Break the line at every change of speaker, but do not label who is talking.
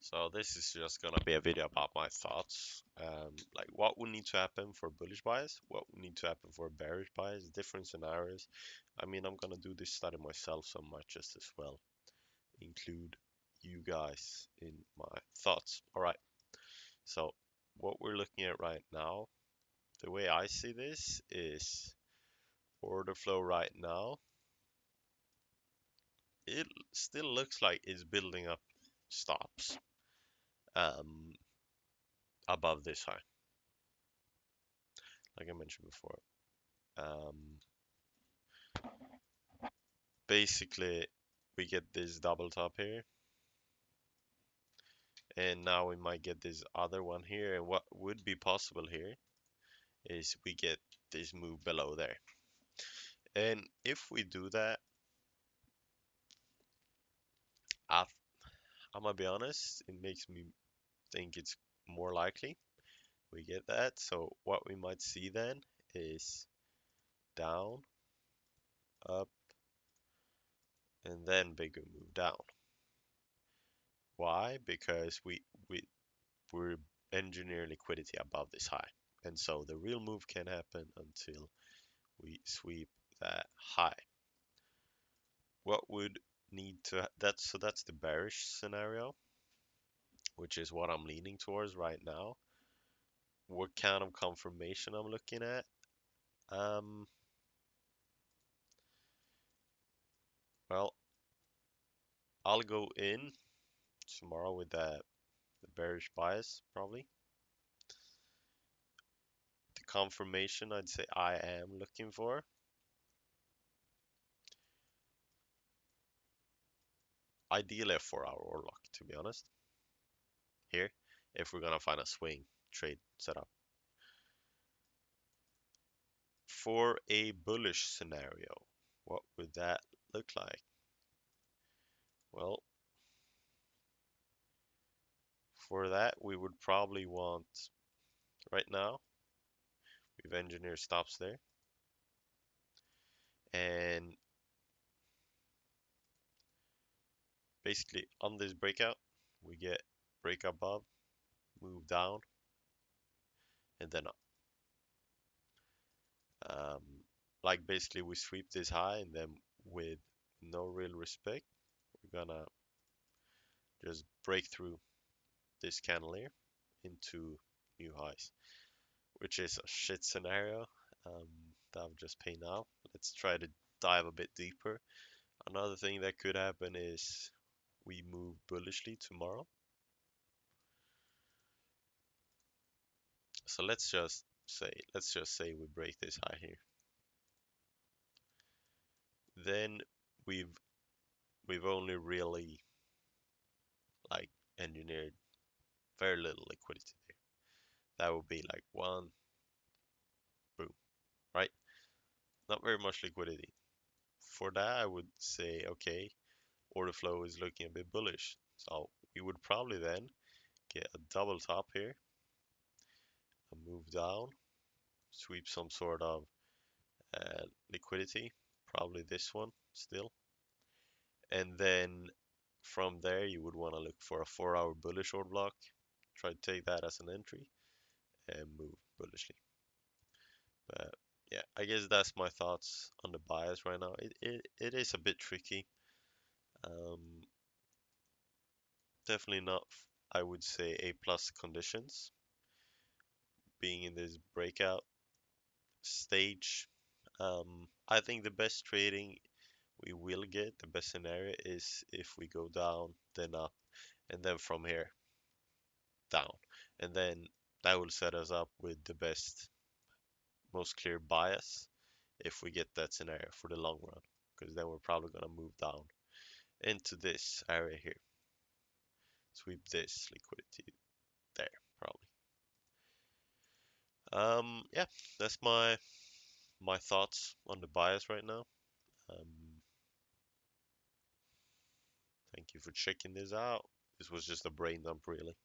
So this is just gonna be a video about my thoughts, like what would need to happen for bullish bias, what would need to happen for bearish bias, different scenarios. I mean, I'm gonna do this study myself, so I might just as well include you guys in my thoughts. All right. So what we're looking at right now, the way I see this is order flow right now. It still looks like it's building up stops um, above this high, like I mentioned before. Um, Basically, we get this double top here, and now we might get this other one here. And what would be possible here is we get this move below there. And if we do that, I, I'm gonna be honest, it makes me think it's more likely we get that. So what we might see then is down, up, and then bigger move down. Why? Because we're engineering liquidity above this high. And so the real move can happen until we sweep that high. What would need to that's the bearish scenario, which is what I'm leaning towards right now. What kind of confirmation I'm looking at? Um, well, I'll go in tomorrow with the bearish bias probably. The confirmation I'd say I am looking for. Ideally a 4-hour order lock, to be honest. Here, if we're gonna find a swing trade setup. For a bullish scenario, what would that look like? Well, for that, we would probably want, right now, we've engineered stops there. And basically, on this breakout, we get break above, move down, and then up. Um, like basically, we sweep this high, and then with no real respect, we're gonna just break through this candle here into new highs, which is a shit scenario um, that I've just painted out. Let's try to dive a bit deeper. Another thing that could happen is we move bullishly tomorrow. So let's just say we break this high here. Then we've we've only really like engineered very little liquidity there. That would be like one boom, right? Not very much liquidity. For that, I would say, okay, order flow is looking a bit bullish. So we would probably then get a double top here, a move down, sweep some sort of liquidity, probably this one still. And then from there, you would want to look for a 4-hour bullish order block, try to take that as an entry, and move bullishly. But yeah, I guess that's my thoughts on the bias right now. It is a bit tricky. Um, Definitely not, I would say, A plus conditions. Being in this breakout stage, I think the best trading we will get, the best scenario is if we go down, then up, and then from here down. And then that will set us up with the best, most clear bias if we get that scenario for the long run. Because then we're probably going to move down into this area here. Sweep this liquidity there, probably. Yeah, that's my thoughts on the bias right now. Um, Thank you for checking this out. This was just a brain dump, really.